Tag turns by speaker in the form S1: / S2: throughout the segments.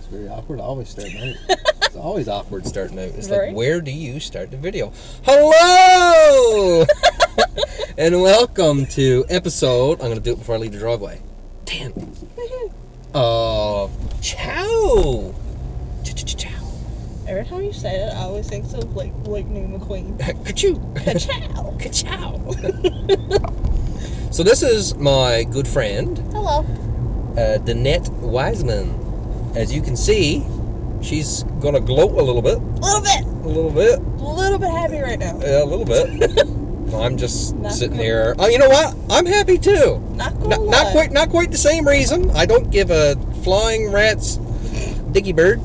S1: It's very awkward. Always starting out. It's always awkward starting out. It's like, where do you start the video? Hello! And welcome to episode... I'm going to do it before I leave the driveway. 10. C.H.O.W. C.H.O.W.
S2: Every time you say it, I always think of Lightning McQueen.
S1: Ka-choo!
S2: Ka-chow!
S1: Ka-chow! So this is my good friend.
S2: Hello.
S1: Danette Wiseman. As you can see, she's gonna gloat a little bit.
S2: A little bit happy right now.
S1: Yeah, a little bit. I'm just sitting here. Oh, you know what? I'm happy too. Not quite the same reason. I don't give a flying rat's dicky bird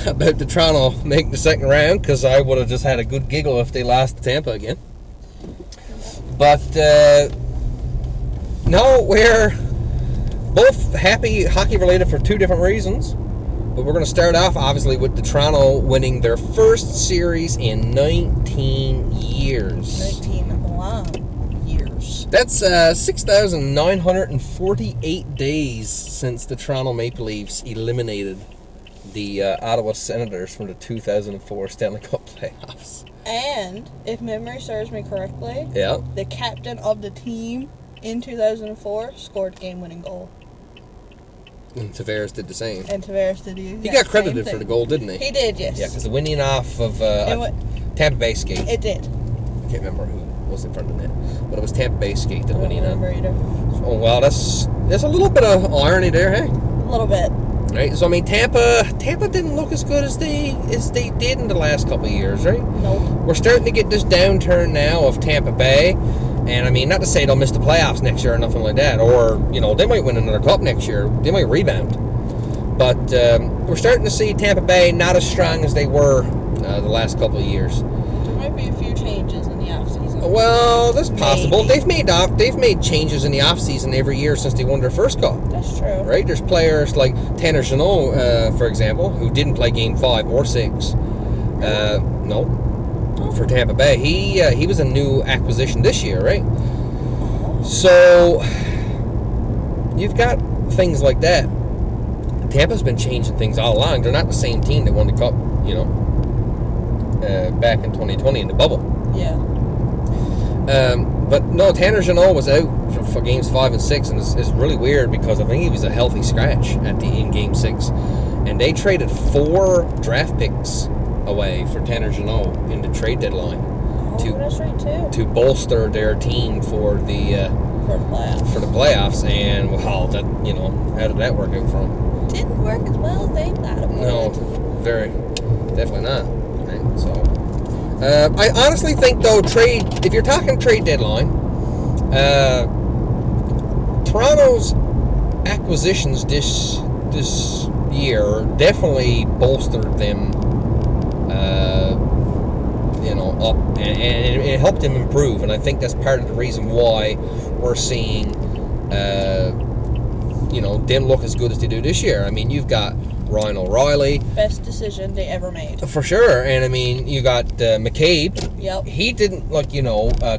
S1: about the Toronto making the second round, because I would have just had a good giggle if they lost to Tampa again. But no, we're both happy hockey related for two different reasons. But we're going to start off, obviously, with the Toronto winning their first series in 19 years.
S2: 19 long years.
S1: That's 6,948 days since the Toronto Maple Leafs eliminated the Ottawa Senators from the 2004 Stanley Cup Playoffs.
S2: And, if memory serves me correctly,
S1: yeah,
S2: the captain of the team in 2004 scored game-winning goal.
S1: And Tavares did the same.
S2: And Tavares did the
S1: He got credited for the goal, didn't he?
S2: He did, yes.
S1: Yeah, because the winning off of Tampa Bay skate.
S2: It did.
S1: I can't remember who was in front of the net, but it was Tampa Bay skate that winning off. Oh, well, there's a little bit of irony there, hey?
S2: A little bit.
S1: Right, so I mean, Tampa didn't look as good as they did in the last couple of years, right?
S2: Nope.
S1: We're starting to get this downturn now of Tampa Bay. And, I mean, not to say they'll miss the playoffs next year or nothing like that. Or, you know, they might win another cup next year. They might rebound. But we're starting to see Tampa Bay not as strong as they were the last couple of years.
S2: There might be a few changes in the offseason.
S1: Well, that's possible. They've made changes in the offseason every year since they won their first cup.
S2: That's true.
S1: Right? There's players like Tanner C.H.O.W, for example, who didn't play Game 5 or 6. No. For Tampa Bay. He was a new acquisition this year, right? So you've got things like that. Tampa's been changing things all along. They're not the same team that won the cup, you know, back in 2020 in the bubble.
S2: Yeah.
S1: But no, Tanner C.H.O.W was out for games 5 and 6, and it's really weird because I think he was a healthy scratch in game 6, and they traded 4 draft picks away for Tanner C.H.O.W in the trade deadline
S2: that's right too.
S1: to bolster their team for the playoffs. And well, that, you know, how did that work out for them?
S2: Didn't work as well as they thought it would.
S1: No, definitely not. Right? So I honestly think though, if you're talking trade deadline, Toronto's acquisitions this year definitely bolstered them up, and it helped them improve, and I think that's part of the reason why we're seeing them look as good as they do this year. I mean, you've got Ryan O'Reilly.
S2: Best decision they ever made.
S1: For sure, and I mean, you got McCabe.
S2: Yep.
S1: He didn't,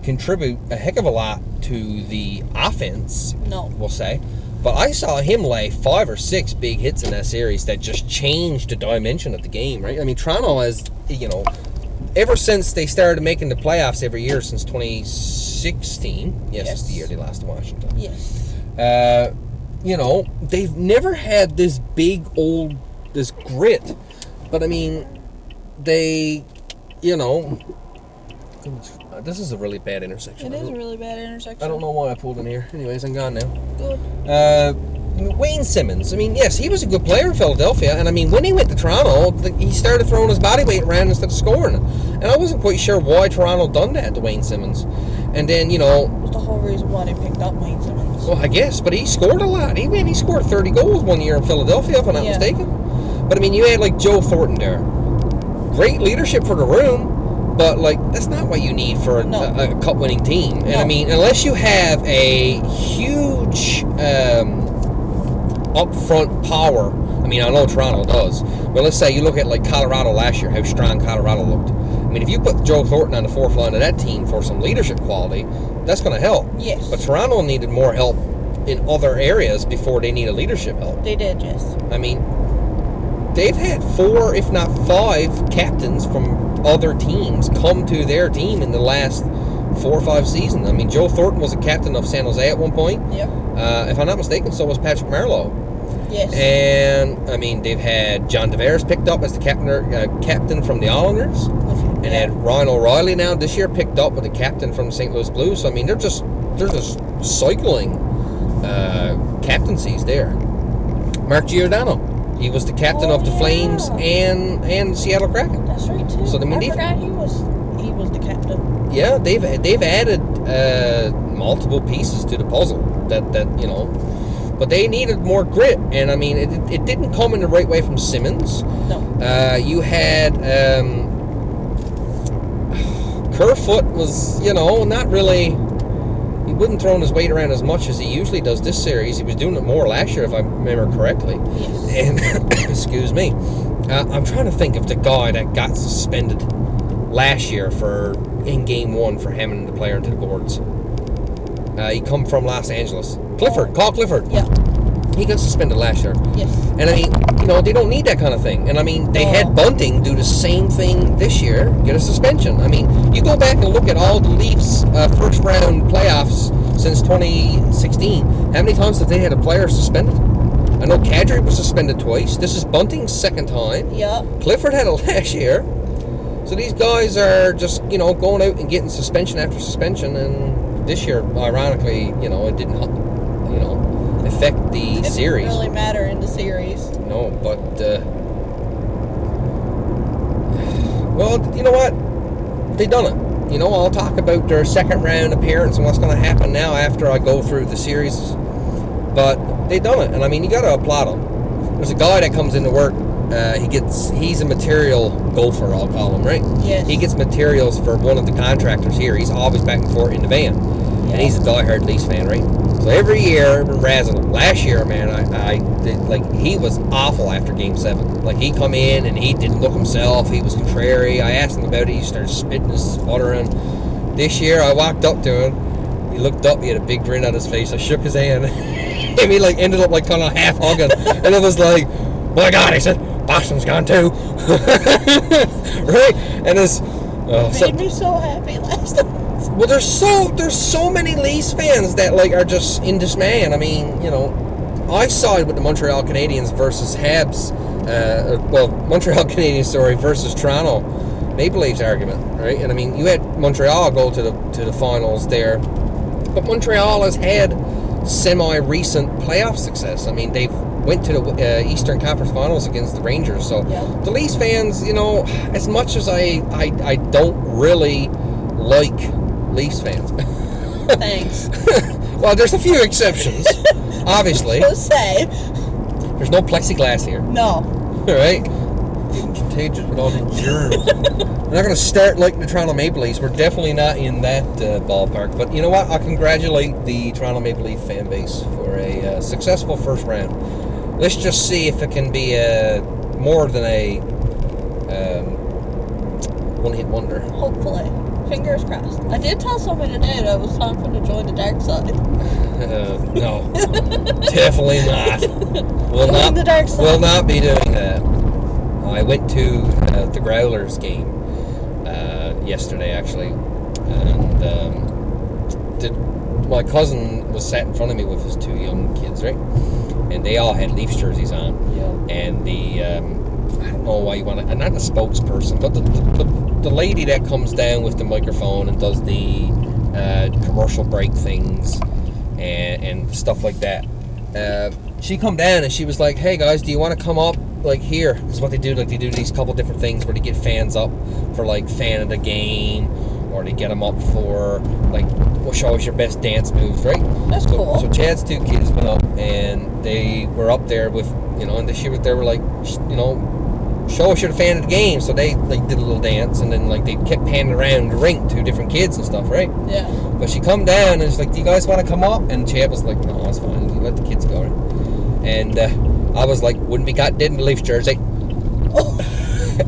S1: contribute a heck of a lot to the offense,
S2: no,
S1: we'll say, but I saw him lay 5 or 6 big hits in that series that just changed the dimension of the game, right? I mean, Toronto has, ever since they started making the playoffs every year since 2016, yes, it's the year they lost to Washington.
S2: Yes.
S1: They've never had this this grit, but I mean, this is a really bad intersection.
S2: It is a really bad intersection.
S1: I don't know why I pulled in here. Anyways, I'm gone now.
S2: Good.
S1: Wayne Simmons. I mean, yes, he was a good player in Philadelphia, and I mean, when he went to Toronto, he started throwing his body weight around instead of scoring. And I wasn't quite sure why Toronto done that to Wayne Simmons. And then,
S2: It was the whole reason why they picked up Wayne Simmons.
S1: Well, I guess, but he scored a lot. He scored 30 goals one year in Philadelphia, if I'm not mistaken. But I mean, you had like Joe Thornton there. Great leadership for the room. But, that's not what you need for a cup-winning team. And, I mean, unless you have a huge upfront power, I mean, I know Toronto does, but let's say you look at, Colorado last year, how strong Colorado looked. I mean, if you put Joe Thornton on the fourth line of that team for some leadership quality, that's going to help.
S2: Yes.
S1: But Toronto needed more help in other areas before they need a leadership help.
S2: They did, yes.
S1: I mean, they've had 4, if not 5, captains from other teams come to their team in the last 4 or 5 seasons. I mean, Joe Thornton was a captain of San Jose at one point.
S2: Yep.
S1: If I'm not mistaken, so was Patrick Marleau.
S2: Yes.
S1: And, I mean, they've had John Tavares picked up as the captain from the Islanders. And had Ryan O'Reilly now this year picked up with the captain from the St. Louis Blues. So, I mean, they're just cycling captaincies there. Mark Giordano, he was the captain of the Flames and Seattle Kraken.
S2: That's right too.
S1: So, I mean,
S2: I forgot he was the captain.
S1: Yeah, they've added multiple pieces to the puzzle that you know, but they needed more grit, and I mean, it didn't come in the right way from Simmons.
S2: No.
S1: You had Kerfoot was, you know, not really. He wasn't throwing his weight around as much as he usually does this series. He was doing it more last year, if I remember correctly.
S2: Yes.
S1: And excuse me, I'm trying to think of the guy that got suspended last year in game 1 for hammering the player into the boards. He come from Los Angeles. Carl Clifford.
S2: Yeah.
S1: He got suspended last year.
S2: Yes.
S1: And I mean, you know, they don't need that kind of thing. And I mean, they had Bunting do the same thing this year, get a suspension. I mean, you go back and look at all the Leafs first round playoffs since 2016. How many times have they had a player suspended? I know Kadri was suspended twice. This is Bunting's second time.
S2: Yeah.
S1: Clifford had it last year. So these guys are just, you know, going out and getting suspension after suspension. And this year, ironically, you know, it didn't, you know, affect the series.
S2: It didn't really matter in the series.
S1: No, but well, you know what? They done it. You know, I'll talk about their second round appearance and what's going to happen now after I go through the series. But they done it, and I mean, you got to applaud them. There's a guy that comes into work. He's a material gopher, I'll call him, right?
S2: Yes.
S1: He gets materials for one of the contractors here. He's always back and forth in the van. And he's a diehard Leafs fan, right? So every year, I've been razzing him. Last year, man, he was awful after Game 7. Like, he come in and he didn't look himself. He was contrary. I asked him about it. He started spitting and sputtering. This year, I walked up to him. He looked up. He had a big grin on his face. I shook his hand. And he like ended up like kind of half hugging. And it was like, my God, he said, Boston's gone too. Right? And it's...
S2: made me so happy last time.
S1: Well, there's so many Leafs fans that like are just in dismay, and I mean, you know, I side with the Montreal Canadiens versus Habs. Montreal Canadiens, versus Toronto Maple Leafs argument, right? And I mean, you had Montreal go to the finals there, but Montreal has had semi-recent playoff success. I mean, they've went to the Eastern Conference Finals against the Rangers. So the Leafs fans, you know, as much as I don't really like Leafs fans.
S2: Thanks.
S1: Well, there's a few exceptions, obviously.
S2: Just say.
S1: There's no plexiglass here.
S2: No.
S1: All right? Getting contagious with all the germs. We're not going to start like the Toronto Maple Leafs. We're definitely not in that ballpark. But you know what? I congratulate the Toronto Maple Leaf fan base for a successful first round. Let's just see if it can be more than a one-hit wonder.
S2: Hopefully. Fingers crossed. I did tell somebody today that it was time for them to join the dark side.
S1: No. Definitely not.
S2: Join the dark side.
S1: We'll not be doing that. I went to the Growlers game yesterday, actually. And my cousin was sat in front of me with his 2 young kids, right? And they all had Leafs jerseys on.
S2: Yeah.
S1: And the... I don't know why you want to... Not the spokesperson, but the lady that comes down with the microphone and does the commercial break things and stuff like that. She come down and she was like, hey guys, do you want to come up like here? Because what they do, like they do these couple different things where they get fans up for like fan of the game, or they get them up for like, well, show us your best dance moves, right?
S2: That's cool.
S1: So Chad's 2 kids went up and they were up there with, you know, and they were like, you know, show us you're a fan of the game. So they like did a little dance, and then like they kept panning around the rink to different kids and stuff, right?
S2: Yeah.
S1: But she come down and she's like, do you guys want to come up? And Chad was like, no, that's fine, you let the kids go. And I was like, wouldn't be caught dead in the Leafs jersey.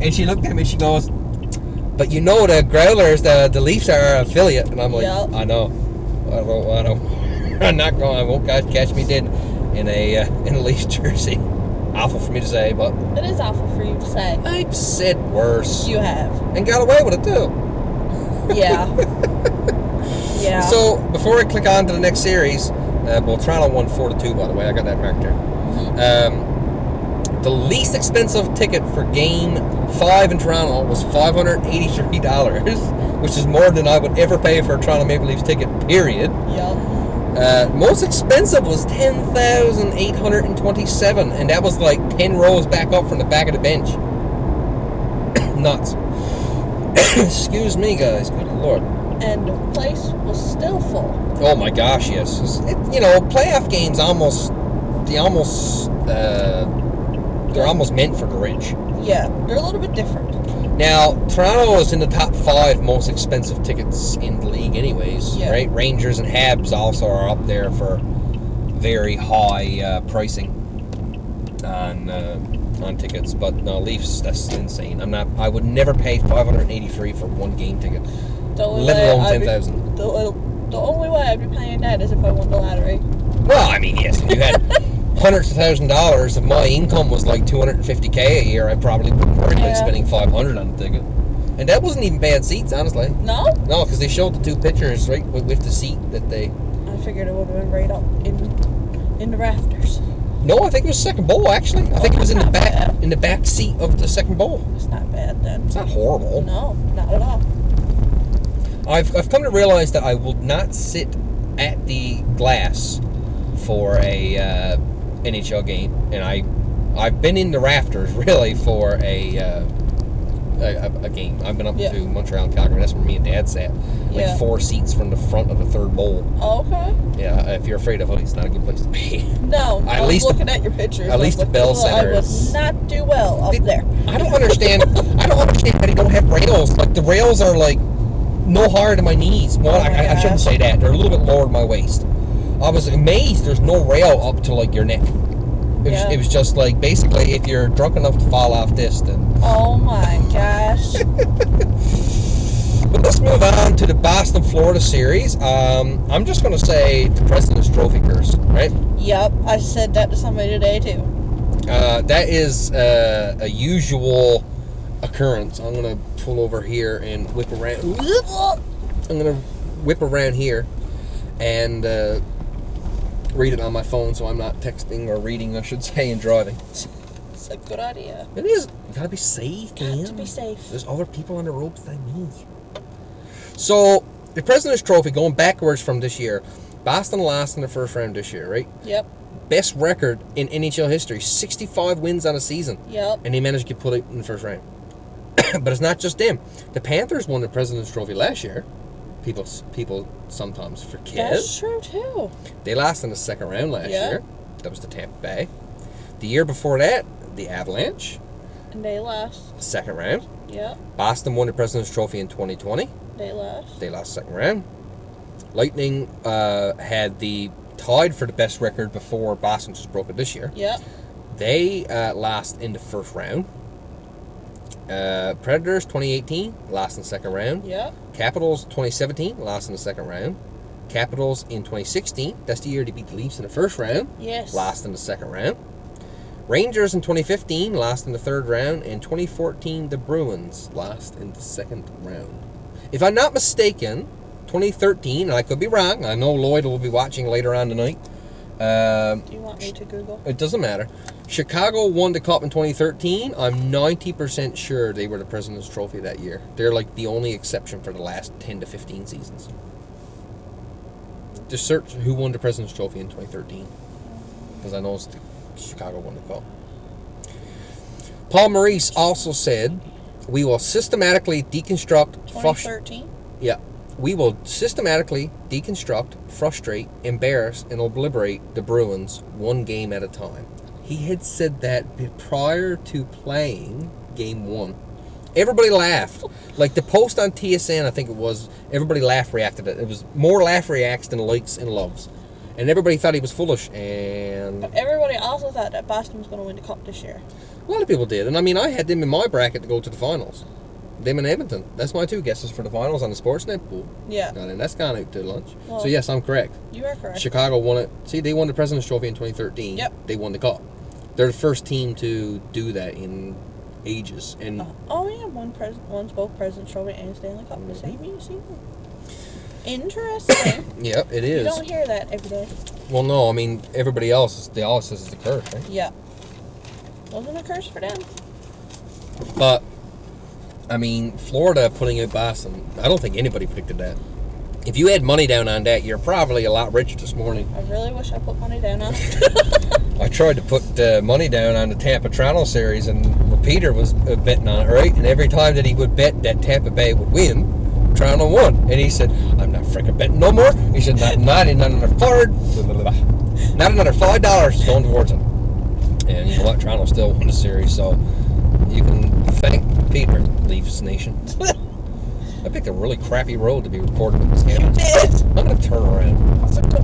S1: And she looked at me and she goes, but you know the Growlers, the Leafs are an affiliate. And I'm like, I know. I won't catch me dead in a Leafs jersey. Awful for me to say, but
S2: It is awful for you to say.
S1: I've said worse.
S2: You have.
S1: And got away with it too.
S2: Yeah. Yeah.
S1: So before I click on to the next series, Toronto won 4-2. By the way, I got that marked there. The least expensive ticket for Game 5 in Toronto was $583, which is more than I would ever pay for a Toronto Maple Leafs ticket, period.
S2: Yep.
S1: Most expensive was $10,827, and that was like 10 rows back up from the back of the bench. Nuts. Excuse me, guys. Good Lord.
S2: And the place was still full.
S1: Oh my gosh, yes. Playoff games they're almost meant for the rich.
S2: Yeah, they're a little bit different.
S1: Now, Toronto is in the top 5 most expensive tickets in the league anyways, right? Rangers and Habs also are up there for very high pricing on tickets, but no, Leafs, that's insane. I would never pay $583 for one game ticket, let alone 10,000.
S2: The only way I'd be paying that is if I won the lottery.
S1: Well, I mean, yes, if you had hundreds of $1,000s, if my income was like $250K a year, I probably wouldn't worry about spending $500 on a ticket. And that wasn't even bad seats, honestly.
S2: No?
S1: No, because they showed the 2 pictures right with the seat that they...
S2: I figured it would have been right up in the rafters.
S1: No, I think it was second bowl, actually. I think it was in the back seat of the second bowl.
S2: It's not bad then.
S1: It's not horrible.
S2: No, not at all.
S1: I've come to realize that I will not sit at the glass for a NHL game, and I've been in the rafters really for a game. I've been up to Montreal and Calgary. That's where me and Dad sat, like 4 seats from the front of the third bowl.
S2: Oh, okay.
S1: Yeah, if you're afraid of heights, it's not a good place to be.
S2: No, I was looking at your pictures.
S1: At least the Bell Center
S2: I would not do well up there.
S1: I don't understand. I don't understand how they don't have rails. Like the rails are like no higher than my knees. Well, I shouldn't say that. They're a little bit lower than my waist. I was amazed there's no rail up to like your neck. It was just like basically if you're drunk enough to fall off this, then.
S2: Oh my gosh.
S1: But let's move on to the Boston, Florida series. I'm just going to say the President's Trophy curse, right?
S2: Yep, I said that to somebody today too.
S1: That is a usual occurrence. I'm going to pull over here and whip around. I'm going to whip around here and read it on my phone so I'm not texting or reading, I should say, and driving.
S2: It's a good idea.
S1: It is. You got to be safe, man.
S2: Got to be safe.
S1: There's other people on the ropes than me. So, the President's Trophy, going backwards from this year, Boston lost in the first round this year, right?
S2: Yep.
S1: Best record in NHL history, 65 wins on a season.
S2: Yep.
S1: And they managed to get put it in the first round. But it's not just them. The Panthers won the President's Trophy last year. People sometimes forget.
S2: That's true, too.
S1: They lost in the second round last year. That was the Tampa Bay. The year before that, the Avalanche.
S2: And they lost.
S1: Second round.
S2: Yep.
S1: Boston won the President's Trophy in 2020.
S2: They lost.
S1: They lost second round. Lightning had the tied for the best record before Boston just broke it this year.
S2: Yep.
S1: They lost in the first round. Predators 2018 lost in the second round.
S2: Yep.
S1: Capitals 2017 lost in the second round. Capitals in 2016, that's the year they beat the Leafs in the first round.
S2: Yes.
S1: Lost in the second round. Rangers in 2015 lost in the third round. And 2014, the Bruins lost in the second round. If I'm not mistaken, 2013, and I could be wrong, I know Lloyd will be watching later on tonight.
S2: Do you want me to Google?
S1: It doesn't matter. Chicago won the Cup in 2013. I'm 90% sure they were the President's Trophy that year. They're like the only exception for the last 10 to 15 seasons. Just search who won the President's Trophy in 2013. Because I know it's Chicago won the Cup. Paul Maurice also said, we will systematically deconstruct...
S2: 2013?
S1: Yeah. We will systematically deconstruct, frustrate, embarrass, and obliterate the Bruins one game at a time. He had said that prior to playing Game 1. Everybody laughed. Like the post on TSN, I think it was, everybody reacted it. It was more laugh reacts than likes and loves. And everybody thought he was foolish. And
S2: But everybody also thought that Boston was going to win the Cup this year.
S1: a lot of people did. And I mean, I had them in my bracket to go to the finals. them in Edmonton. That's my two guesses for the finals on the Sportsnet pool.
S2: Yeah.
S1: And that's gone out to lunch.
S2: Well,
S1: So yes, I'm correct.
S2: You are correct.
S1: Chicago won it. See, they won the President's Trophy in 2013.
S2: Yep.
S1: They won the cup. They're the first team to do that in ages. And
S2: Oh yeah, one's both President's Trophy and Stanley Cup the same season. Interesting.
S1: yeah, it is.
S2: You don't hear that every day.
S1: Well, no, I mean everybody else. They all says it's a curse, right?
S2: Yeah. Wasn't a curse for them.
S1: But I mean, Florida putting out Boston. I don't think anybody predicted that. If you had money down on that, you're probably a lot richer this morning.
S2: I really wish I put money down on it.
S1: I tried to put money down on the Tampa-Toronto series, and Peter was betting on it, right? And every time that he would bet that Tampa Bay would win, Toronto won. And he said, I'm not freaking betting no more. He said, not another $5 going towards him. And you know what? Toronto still won the series, so you can thank Peter, Leafs Nation. I picked a really crappy road to be recording with this camera.
S2: You did.
S1: I'm going to turn around.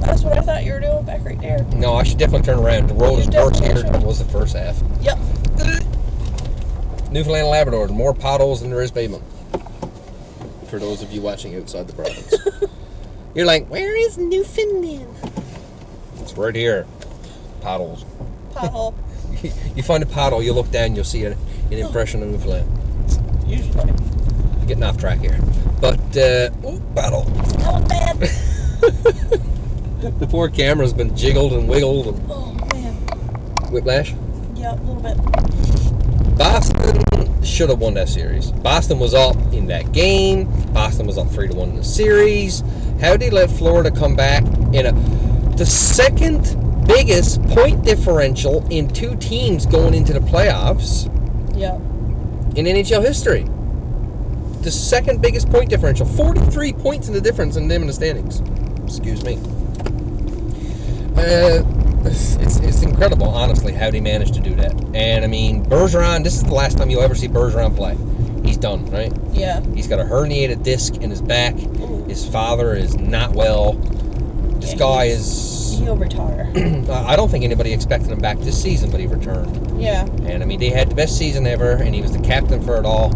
S2: That's what I thought you were doing back right there.
S1: No, I should definitely turn around. The road is worse here
S2: definitely
S1: than was the first half.
S2: Yep.
S1: Newfoundland and Labrador, more potholes than there is pavement. For those of you watching outside the province. You're like, where is Newfoundland? It's right here. Potholes.
S2: Pothole.
S1: You find a pothole, you look down, you'll see an impression of Newfoundland.
S2: Usually.
S1: Getting off track here. But, bottle.
S2: That was bad.
S1: The poor camera's been jiggled and wiggled. And
S2: Oh, man.
S1: whiplash.
S2: Yeah, a little bit.
S1: Boston should have won that series. Boston was up in that game. Boston was up 3-1 in the series. How did they let Florida come back in the second biggest point differential in two teams going into the playoffs
S2: Yeah.
S1: in NHL history? The second biggest point differential. 43 points in the difference in them in the standings. Excuse me. It's incredible, honestly, how they managed to do that. And, I mean, Bergeron, this is the last time you'll ever see Bergeron play. He's done, right?
S2: Yeah.
S1: He's got a herniated disc in his back.
S2: Ooh.
S1: His father is not well. This guy is...
S2: He'll retire.
S1: I don't think anybody expected him back this season, but he returned.
S2: Yeah.
S1: And, I mean, they had the best season ever, and he was the captain for it all.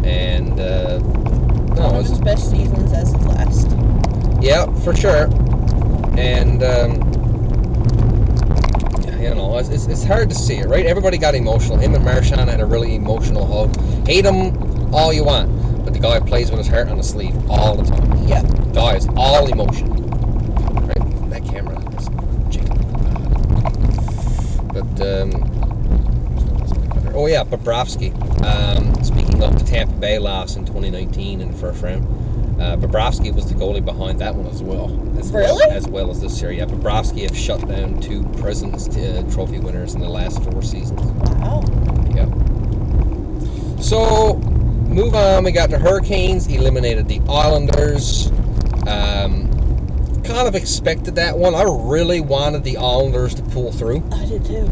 S1: And,
S2: One of his best seasons as his last.
S1: Yeah, for sure. And, you know, it's hard to see it, right? Everybody got emotional. Him and Marchand had a really emotional hug. Hate him all you want, but the guy plays with his heart on his sleeve all the time.
S2: Yeah.
S1: The guy is all emotion. Right? That camera is jiggling. But, oh yeah, Bobrovsky. Speaking of the Tampa Bay loss in 2019 in the first round, Bobrovsky was the goalie behind that one as well. As well as this series. Yeah, Bobrovsky have shut down two President's Trophy winners in the last 4 seasons.
S2: Wow.
S1: Yeah. So, move on. We got the Hurricanes, eliminated the Islanders. Kind of expected that one. I really wanted the Islanders to pull through.
S2: I did too.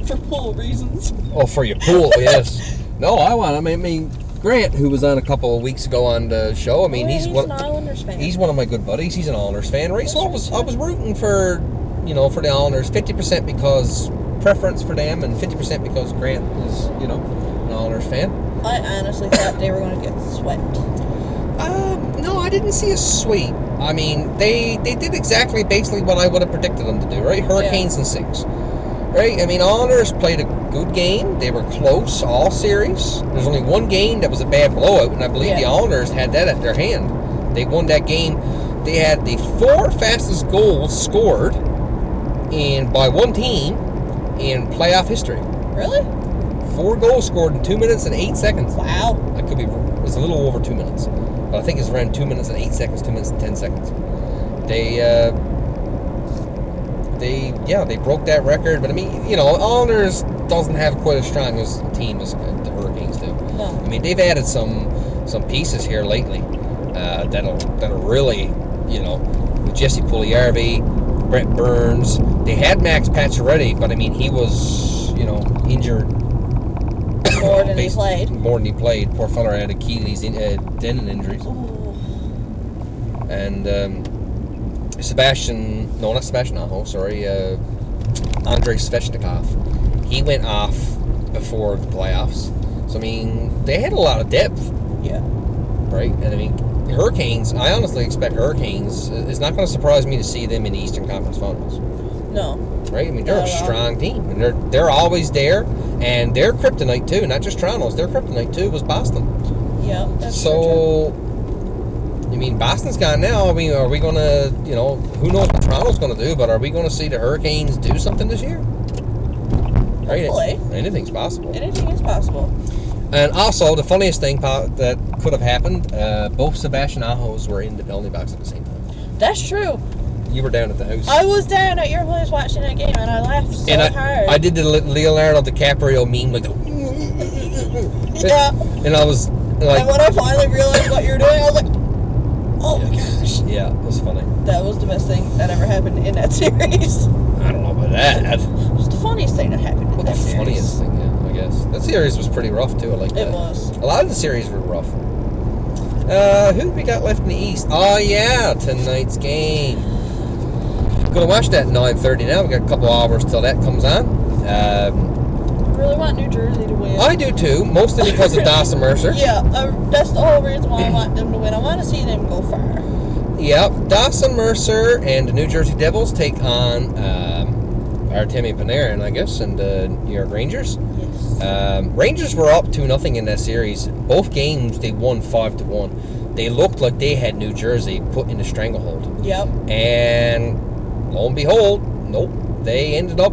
S2: For pool reasons.
S1: Oh, for your pool, yes. No, I mean, Grant, who was on a couple of weeks ago on the show, I mean,
S2: he's an Islanders fan.
S1: He's one of my good buddies. He's an Islanders fan, right? So I was rooting for, for the Islanders, 50% because preference for them, and 50% because Grant is, an Islanders fan.
S2: I honestly thought they were going to get swept.
S1: No, I didn't see a sweep. I mean, they did exactly basically what I would have predicted them to do, right? Hurricanes in 6. Right? I mean, Islanders played a good game. They were close all series. There's only one game that was a bad blowout, and I believe the Islanders had that at their hand. They won that game. They had the 4 fastest goals scored by one team in playoff history.
S2: Really?
S1: 4 goals scored in 2 minutes and 8 seconds.
S2: Wow.
S1: That could be, it was a little over 2 minutes. But I think it's around 2 minutes and 8 seconds, 2 minutes and 10 seconds. They broke that record, but I mean, Islanders doesn't have quite as strong as a team as the Hurricanes do.
S2: No.
S1: I mean, they've added some pieces here lately that'll really, with Jesse Puljujarvi, Brett Burns. They had Max Pacioretty, but I mean, he was, injured
S2: more than he played.
S1: More than he played. Poor fella had Achilles tendon injuries.
S2: Ooh.
S1: And Andrei Svechnikov. He went off before the playoffs. So, I mean, they had a lot of depth.
S2: Yeah.
S1: Right? And, I mean, Hurricanes, I honestly expect Hurricanes, it's not going to surprise me to see them in the Eastern Conference Finals.
S2: No.
S1: Right? I mean, they're a strong team. And they're always there. And their kryptonite, too, not just Toronto's. Their kryptonite, too, was Boston.
S2: Yeah, that's
S1: so, I mean, Boston's gone now. I mean, are we going to, you know, who knows what Toronto's going to do, but are we going to see the Hurricanes do something this year? Right?
S2: Hopefully.
S1: Anything's possible.
S2: Anything is possible.
S1: And also, the funniest thing that could have happened, both Sebastian Ahos were in the penalty box at the same time.
S2: That's true.
S1: You were down at the house.
S2: I was down at your place watching that game, and I laughed so hard.
S1: I did the Leonardo DiCaprio meme, like the...
S2: Yeah.
S1: And I was like...
S2: And when I finally realized what you were doing, I was like, oh my gosh.
S1: Yeah, it was funny.
S2: That was the best thing that ever happened in that series.
S1: I don't know about that.
S2: It was the funniest thing that happened in that series.
S1: The funniest thing, yeah, I guess. That series was pretty rough, too. I like that.
S2: It was.
S1: A lot of the series were rough. Who we got left in the East? Oh, yeah, tonight's game. Gonna watch that at 9:30 now. We got a couple hours till that comes on.
S2: I really want New Jersey to win.
S1: I do too, mostly because of Dawson Mercer.
S2: Yeah, that's the whole reason why I want them to win. I want to see them go far.
S1: Yep, Dawson Mercer and the New Jersey Devils take on Artemi Panarin, I guess, and the New York Rangers.
S2: Yes.
S1: Rangers were up 2-0 in that series. Both games they won 5-1. They looked like they had New Jersey put in a stranglehold.
S2: Yep.
S1: And lo and behold, nope. They ended up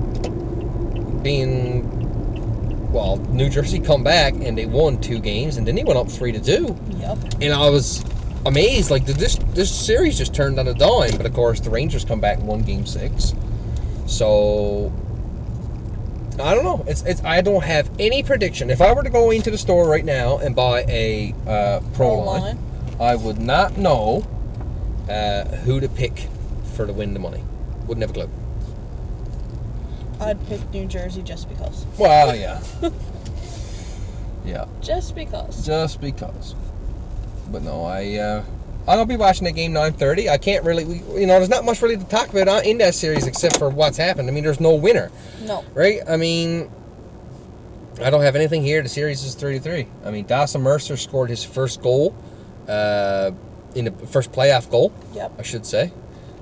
S1: being, well, New Jersey come back and they won 2 games, and then they went up 3-2.
S2: Yep.
S1: And I was amazed, like this series just turned on a dime. But of course, the Rangers come back and won Game 6. So I don't know. It's I don't have any prediction. If I were to go into the store right now and buy a pro line, I would not know who to pick for to win the money. Wouldn't have a clue.
S2: I'd pick New Jersey just because.
S1: Well, yeah. Yeah.
S2: Just because.
S1: Just because. But no, I'll be watching that game 9:30. I can't really, there's not much really to talk about in that series except for what's happened. I mean, there's no winner.
S2: No.
S1: Right? I mean, I don't have anything here. The series is 3-3. I mean, Dawson Mercer scored his first goal, in the first playoff goal.
S2: Yep.
S1: I should say.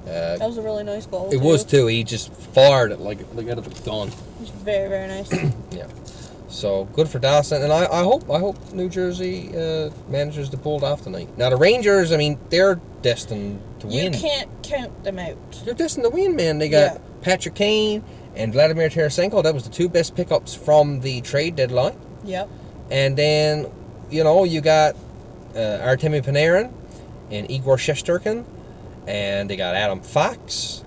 S2: That was a really nice goal.
S1: It was too. He just fired it like out of a gun.
S2: It was very, very nice.
S1: Yeah. So good for Dawson, and I hope New Jersey manages to pull it off tonight. Now the Rangers, I mean, they're destined to win.
S2: You can't count them out.
S1: They're destined to win, man. They got Patrick Kane and Vladimir Tarasenko. That was the 2 best pickups from the trade deadline.
S2: Yep.
S1: And then, you got Artemi Panarin and Igor Shesterkin, and they got Adam Fox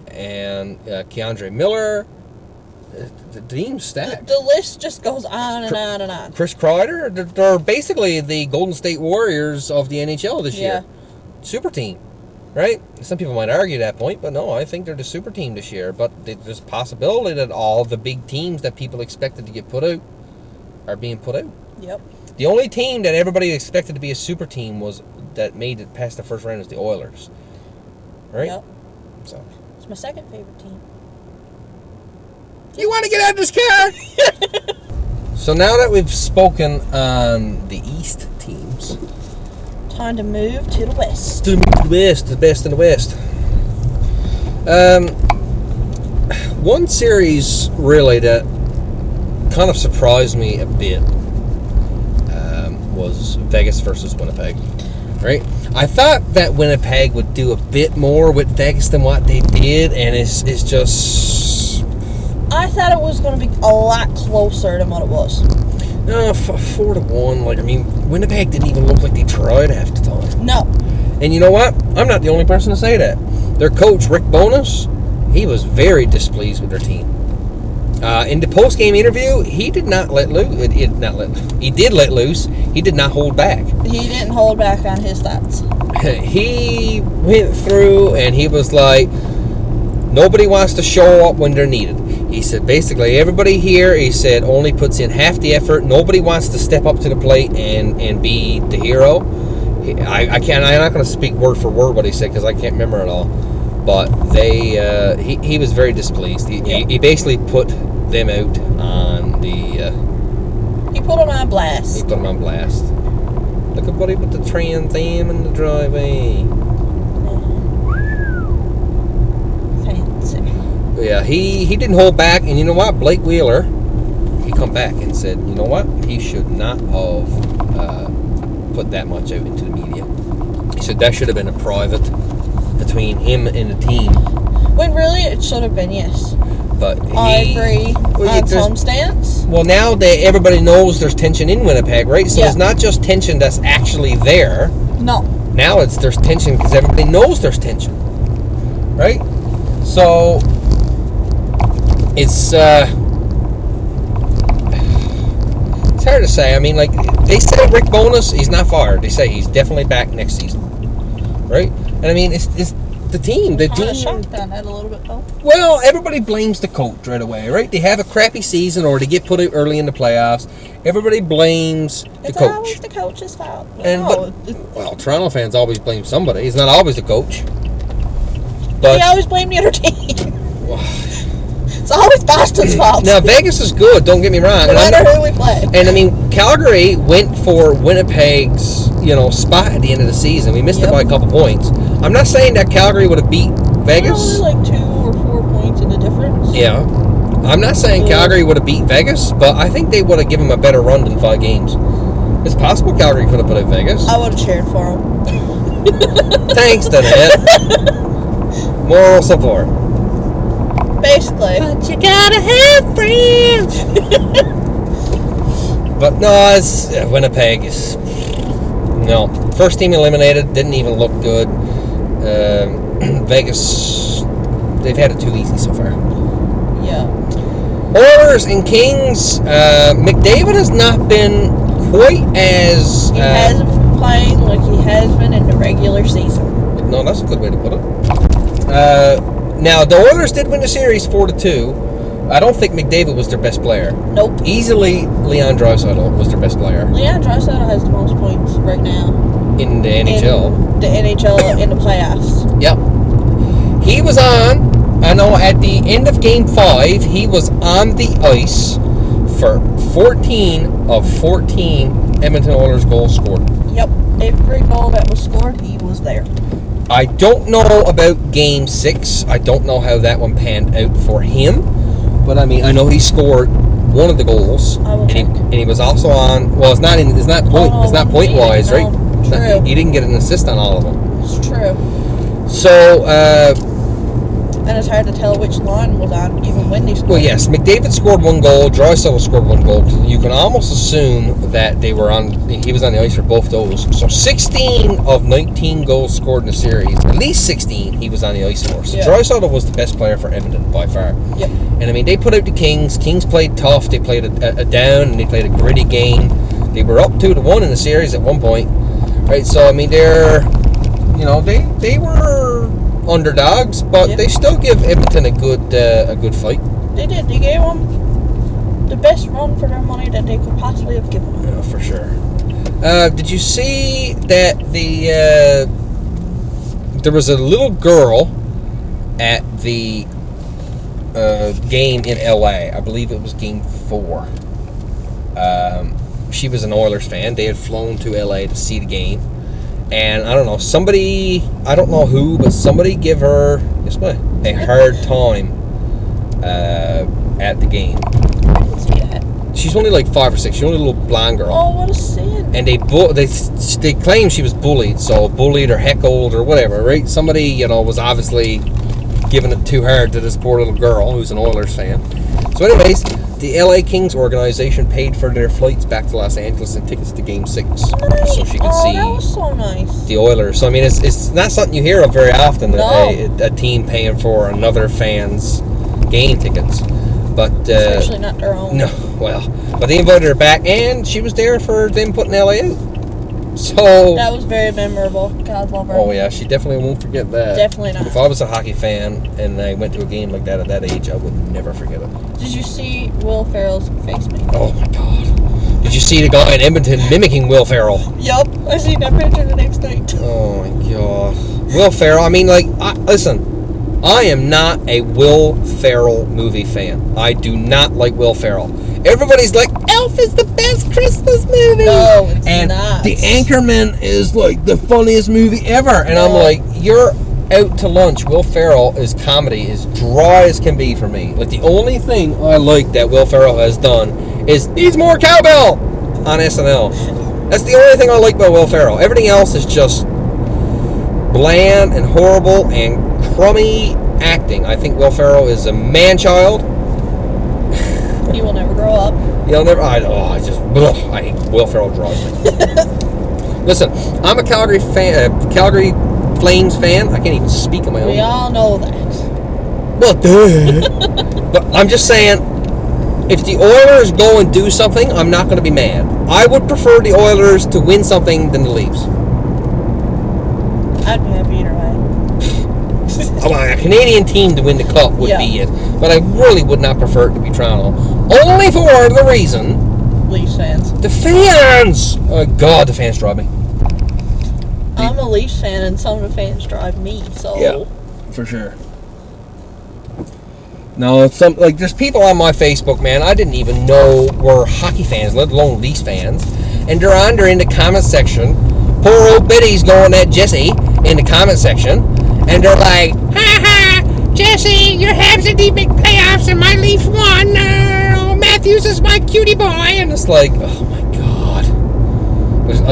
S1: and Keandre Miller. The team's stacked.
S2: The list just goes on and on and on.
S1: Chris Kreider, they're basically the Golden State Warriors of the NHL this year. Super team, right? Some people might argue that point, but no, I think they're the super team this year. But there's a possibility that all the big teams that people expected to get put out are being put out.
S2: Yep.
S1: The only team that everybody expected to be a super team that made it past the first round is the Oilers, right?
S2: Yep.
S1: So
S2: it's my second favorite team.
S1: You want to get out of this car? So now that we've spoken on the East teams,
S2: time to move to the West.
S1: To the West, the best in the West. One series really that kind of surprised me a bit was Vegas versus Winnipeg. Right? I thought that Winnipeg would do a bit more with Vegas than what they did, and it's just.
S2: I thought it was going to be a lot closer than what it was.
S1: No, 4-1. Like, I mean, Winnipeg didn't even look like they tried half the time.
S2: No.
S1: And you know what? I'm not the only person to say that. Their coach, Rick Bowness, he was very displeased with their team. In the post-game interview, he did not let loose. He did let loose. He did not hold back.
S2: He didn't hold back on his thoughts.
S1: He went through and he was like, nobody wants to show up when they're needed. He said, basically, everybody here, he said, only puts in half the effort. Nobody wants to step up to the plate and be the hero. I'm not going to speak word for word what he said because I can't remember it all. But he was very displeased. He basically put them out on the
S2: He put him on blast.
S1: He put him on blast. Look at buddy with the Trans Am in the driveway.
S2: Fancy.
S1: Yeah, he didn't hold back, and you know what? Blake Wheeler, he come back and said, you know what? He should not have put that much out into the media. He said that should have been a private between him and the team.
S2: When really it should have been, yes.
S1: But
S2: I agree on some stance.
S1: Well, now that everybody knows there's tension in Winnipeg, right? So it's not just tension that's actually there.
S2: No.
S1: Now there's tension because everybody knows there's tension, right? So it's hard to say. I mean, like they say, Rick Bowness, he's not fired. They say he's definitely back next season, right? And I mean, it's the team. The team.
S2: Shocked on that a little bit, though.
S1: Well, everybody blames the coach right away, right? They have a crappy season or they get put out early in the playoffs. Everybody blames the coach.
S2: It's always the coach's fault.
S1: Well, Toronto fans always blame somebody. It's not always the coach. But
S2: they always blame the other team. It's always Boston's fault.
S1: Now, Vegas is good, don't get me wrong.
S2: No matter who we play.
S1: And, I mean, Calgary went for Winnipeg's, spot at the end of the season. We missed it by a couple points. I'm not saying that Calgary would have beat Vegas.
S2: Only like 2 or 4 points in the difference.
S1: Yeah. I'm not saying Calgary would have beat Vegas, but I think they would have given them a better run than 5 games. It's possible Calgary could have put out Vegas.
S2: I would have cheered for them.
S1: Thanks, Danette. Moral support.
S2: Basically.
S1: But you gotta have friends. But no, it's Winnipeg is first team eliminated. Didn't even look good. Vegas, they've had it too easy so far.
S2: Yeah.
S1: Oilers and Kings. McDavid has not been quite as.
S2: He hasn't been playing like he has been in the regular season.
S1: No, that's a good way to put it. Now, the Oilers did win the series 4-2. I don't think McDavid was their best player.
S2: Nope.
S1: Easily, Leon Draisaitl was their best player.
S2: Leon Draisaitl has the most points right now.
S1: In the NHL.
S2: In the NHL in the playoffs.
S1: Yep. He was on, I know, at the end of Game 5, he was on the ice for 14 of 14 Edmonton Oilers goals scored.
S2: Yep. Every goal that was scored, he was there.
S1: I don't know about Game 6. I don't know how that one panned out for him. But, I mean, I know he scored one of the goals. And he was also on... Well, it's not point-wise, right?
S2: True.
S1: He didn't get an assist on all of them.
S2: It's true.
S1: So,
S2: and it's hard to tell which line was on, even when they scored.
S1: Well, yes, McDavid scored 1 goal. Draisaitl scored 1 goal. You can almost assume that he was on the ice for both those. So 16 of 19 goals scored in the series, at least 16 he was on the ice for. So Draisaitl was the best player for Edmonton by far.
S2: Yep.
S1: And I mean, they put out the Kings. Kings played tough. They played a down, and they played a gritty game. They were up 2-1 in the series at one point. Right, so I mean, they were underdogs, but they still give Edmonton a good fight.
S2: They did. They gave them the best run for their money that they could possibly have given them.
S1: Yeah, for sure. Did you see that there was a little girl at the game in LA? I believe it was Game 4. She was an Oilers fan. They had flown to LA to see the game. And I don't know, I don't know who, but somebody give her a hard time at the game.
S2: I didn't see that.
S1: She's only like 5 or 6. She's only a little blonde girl.
S2: Oh, what a sin.
S1: And they claim she was bullied, so bullied or heckled or whatever, right? Somebody, was obviously giving it too hard to this poor little girl who's an Oilers fan. So anyways, the LA Kings organization paid for their flights back to Los Angeles and tickets to Game 6.
S2: Nice.
S1: So she could see
S2: that was so nice.
S1: the Oilers. So, I mean, it's not something you hear of very often,
S2: No.
S1: a team paying for another fan's game tickets. But
S2: especially not their own.
S1: No, well, but they invited her back, and she was there for them putting LA out. So
S2: that was very memorable. God love her.
S1: Oh yeah, she definitely won't forget that.
S2: Definitely not.
S1: If I was a hockey fan and I went to a game like that at that age, I would never forget it.
S2: Did you see Will Ferrell's face make?
S1: Oh my God! Did you see the guy in Edmonton mimicking Will Ferrell?
S2: Yup, I seen that picture the next night.
S1: Oh my God, Will Ferrell. I mean, like, listen. I am not a Will Ferrell movie fan. I do not like Will Ferrell. Everybody's like, Elf is the best Christmas movie.
S2: No, it's
S1: and
S2: not.
S1: The Anchorman is like the funniest movie ever. And
S2: No.
S1: I'm like, you're out to lunch. Will Ferrell is comedy is dry as can be for me. Like the only thing I like that Will Ferrell has done is needs more cowbell on SNL. That's the only thing I like about Will Ferrell. Everything else is just bland and horrible and crummy acting. I think Will Ferrell is a man-child.
S2: He will never grow up.
S1: He'll never. I hate Will Ferrell drives me. Listen, I'm a Calgary fan. Calgary Flames fan. I can't even speak on my own.
S2: We all know that.
S1: Well, duh. But I'm just saying, if the Oilers go and do something, I'm not going to be mad. I would prefer the Oilers to win something than the Leafs.
S2: I'd be happy either way.
S1: A Canadian team to win the cup would be it, but I really would not prefer it to be Toronto. Only for the reason
S2: Leafs fans.
S1: the fans. Oh God, the fans drive me.
S2: I'm a Leafs fan, and some of the fans drive me. So
S1: Yeah, for sure. No, some like there's people on my Facebook, man, I didn't even know were hockey fans, let alone Leafs fans, and they're in the comment section. Poor old Betty's going at Jesse in the comment section, and they're like, "Ha ha, Jesse, your Habs didn't make playoffs, and my Leafs won. Oh, Matthews is my cutie boy," and it's like, oh my God,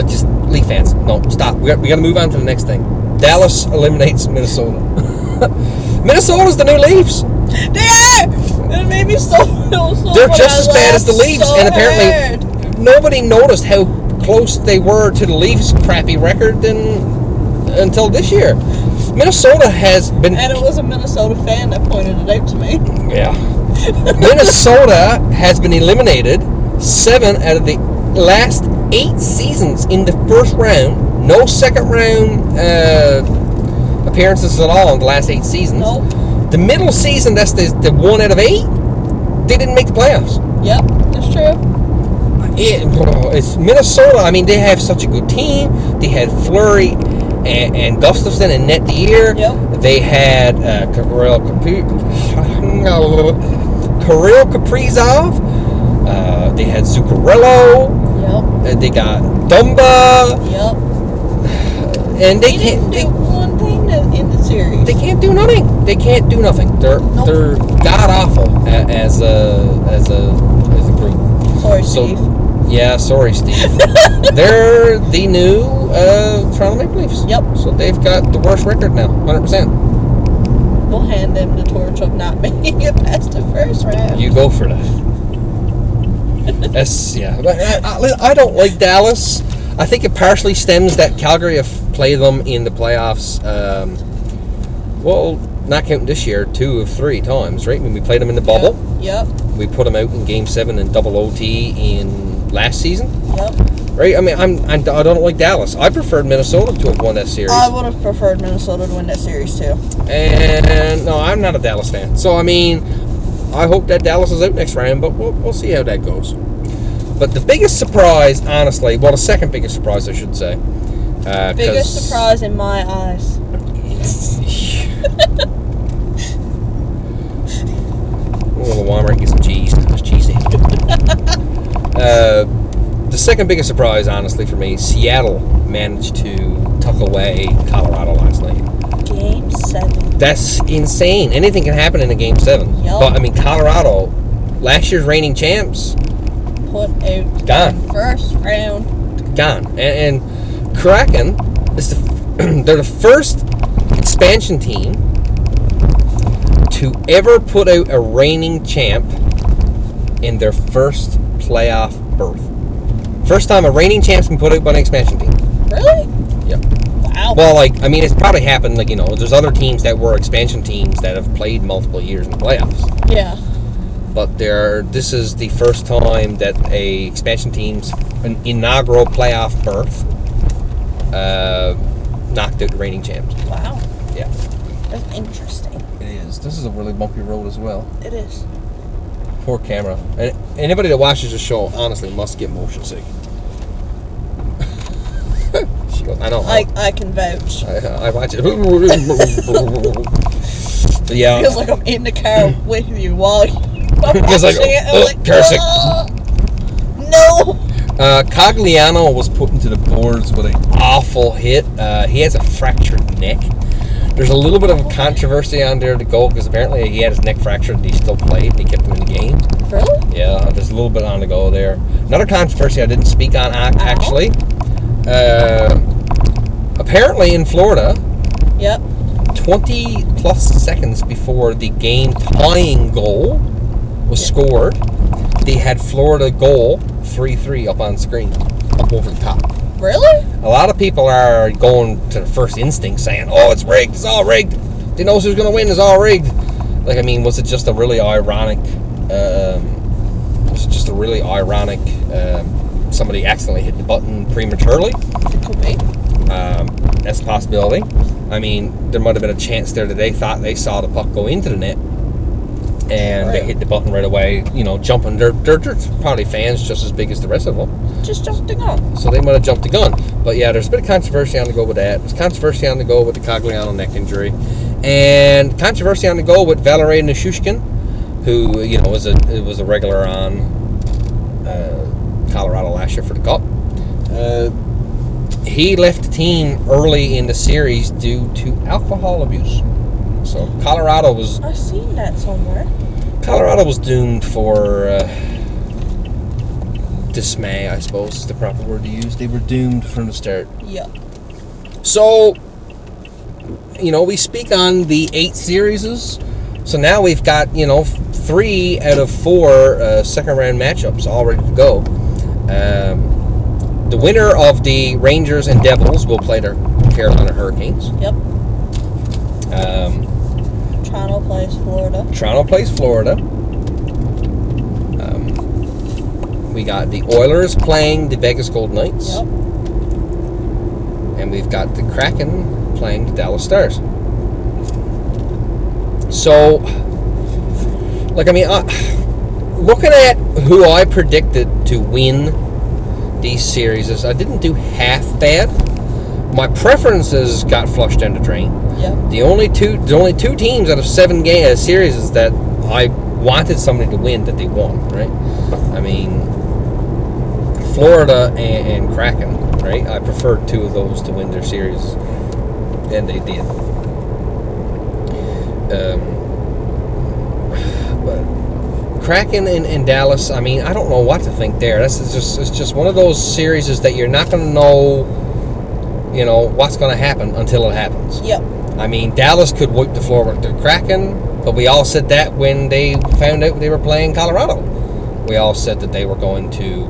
S1: just Leaf fans. No, stop. We got to move on to the next thing. Dallas eliminates Minnesota. Minnesota's the new Leafs.
S2: they are. It made me so.
S1: They're just as bad as the Leafs, and apparently nobody noticed how close they were to the Leafs' crappy record until this year. Minnesota has been,
S2: And it was a Minnesota fan that pointed it out to me.
S1: yeah. Minnesota has been eliminated 7 out of the last 8 seasons in the first round. No second round appearances at all in the last 8 seasons.
S2: Nope.
S1: The middle season, that's the 1 out of 8. They didn't make the playoffs.
S2: Yep, that's true.
S1: It's Minnesota. I mean, they have such a good team. They had Fleury and Gustafsson and net the year.
S2: Yep.
S1: They had Kirill Kaprizov. They had Zuccarello.
S2: Yep.
S1: They got Dumba.
S2: Yep.
S1: And they
S2: didn't
S1: can't.
S2: do one thing in the series.
S1: They can't do nothing. They can't do nothing. They're god awful as a group.
S2: Sorry, Steve.
S1: Yeah, sorry, Steve. They're the new Toronto Maple Leafs.
S2: Yep.
S1: So they've got the worst record now, 100%.
S2: We'll hand them the torch of not making it past the first round.
S1: You go for that. I don't like Dallas. I think it partially stems that Calgary have played them in the playoffs. Well, not counting this year, 2 of 3 times, right? When we played them in the bubble.
S2: Yep.
S1: We put them out in Game 7 and double OT in last season.
S2: Yep.
S1: Right? I mean, I don't like Dallas. I preferred Minnesota to have won that series.
S2: I would have preferred Minnesota to win that series too.
S1: And no, I'm not a Dallas fan. So I mean, I hope that Dallas is out next round, but we'll see how that goes. But the biggest surprise, honestly, well, the second biggest surprise, I should say.
S2: Biggest surprise in my eyes.
S1: A little warmer, get some cheese. It's cheesy. The second biggest surprise, honestly, for me, Seattle managed to tuck away Colorado last night.
S2: Game 7.
S1: That's insane. Anything can happen in a Game 7.
S2: Yep.
S1: But, I mean, Colorado, last year's reigning champs,
S2: Put out
S1: gone.
S2: First round.
S1: Gone. And Kraken, they're the first expansion team to ever put out a reigning champ in their first playoff berth. First time a reigning champ's been put out by an expansion team.
S2: Really?
S1: Yep.
S2: Wow.
S1: Well, I mean, it's probably happened, there's other teams that were expansion teams that have played multiple years in the playoffs.
S2: Yeah.
S1: But this is the first time that a expansion team's inaugural playoff berth knocked out the reigning champs.
S2: Wow.
S1: Yeah.
S2: That's interesting.
S1: It is. This is a really bumpy road as well.
S2: It is.
S1: Poor camera. And anybody that watches the show, honestly, must get motion sick. She goes, I know.
S2: I can vouch.
S1: I watch it. Yeah.
S2: Feels like I'm in the car with you while you're
S1: It's like,
S2: watching it. I'm like,
S1: cursing.
S2: No!
S1: Cogliano was put into the boards with an awful hit. He has a fractured neck. There's a little bit of a controversy on there to go because apparently he had his neck fractured and he still played and he kept him in the game.
S2: Really?
S1: Yeah, there's a little bit on the go there. Another controversy I didn't speak on actually. Apparently in Florida,
S2: Yep.
S1: 20 plus seconds before the game tying goal was scored, they had Florida goal 3-3 up on screen, up over the top.
S2: Really?
S1: A lot of people are going to the first instinct saying, oh, it's rigged, it's all rigged. They know who's going to win, it's all rigged. Like, I mean, was it just a really ironic, somebody accidentally hit the button prematurely?
S2: It could be.
S1: That's a possibility. I mean, there might have been a chance there that they thought they saw the puck go into the net and they hit the button right away, you know, jumping. They're probably fans just as big as the rest of them.
S2: Just jumped the gun.
S1: So they might have jumped the gun. But yeah, there's a bit of controversy on the go with that. There's controversy on the go with the Cogliano neck injury. And controversy on the go with Valery Nichushkin, who, you know, was a regular on Colorado last year for the Cup. He left the team early in the series due to alcohol abuse. So Colorado was...
S2: I've seen that somewhere.
S1: Colorado was doomed for dismay, I suppose is the proper word to use. They were doomed from the start.
S2: Yeah.
S1: So, you know, we speak on the 8 series. So now we've got, you know, 3 out of 4 second round matchups all ready to go. The winner of the Rangers and Devils will play their Carolina Hurricanes.
S2: Yep. Toronto plays Florida.
S1: Toronto plays Florida. We got the Oilers playing the Vegas Golden Knights.
S2: Yep.
S1: And we've got the Kraken playing the Dallas Stars. So, like, I mean, looking at who I predicted to win these series, I didn't do half bad. My preferences got flushed down the drain.
S2: Yep.
S1: The only two teams out of 7 series that I wanted somebody to win that they won, right? I mean, Florida and Kraken, right? I preferred 2 of those to win their series, and they did. But Kraken and Dallas, I mean, I don't know what to think there. It's just one of those series that you're not going to know, you know, what's going to happen until it happens.
S2: Yep.
S1: I mean, Dallas could wipe the floor with the Kraken, but we all said that when they found out they were playing Colorado. We all said that they were going to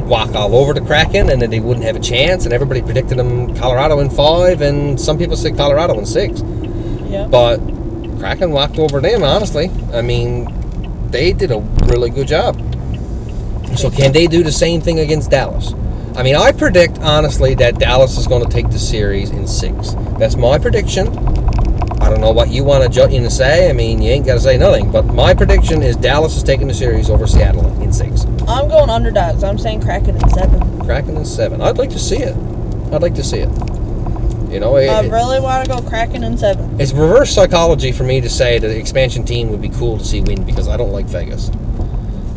S1: walk all over the Kraken and that they wouldn't have a chance, and everybody predicted them Colorado in 5, and some people said Colorado in 6.
S2: Yep.
S1: But Kraken walked over them, honestly. I mean, they did a really good job. So can they do the same thing against Dallas? I mean, I predict, honestly, that Dallas is going to take the series in 6. That's my prediction. I don't know what you want to judge in to say. I mean, you ain't got to say nothing. But my prediction is Dallas is taking the series over Seattle in 6.
S2: I'm going underdogs. I'm saying Kraken in 7.
S1: Kraken in 7. I'd like to see it. You know,
S2: I really want to go Kraken in 7.
S1: It's reverse psychology for me to say that the expansion team would be cool to see win because I don't like Vegas.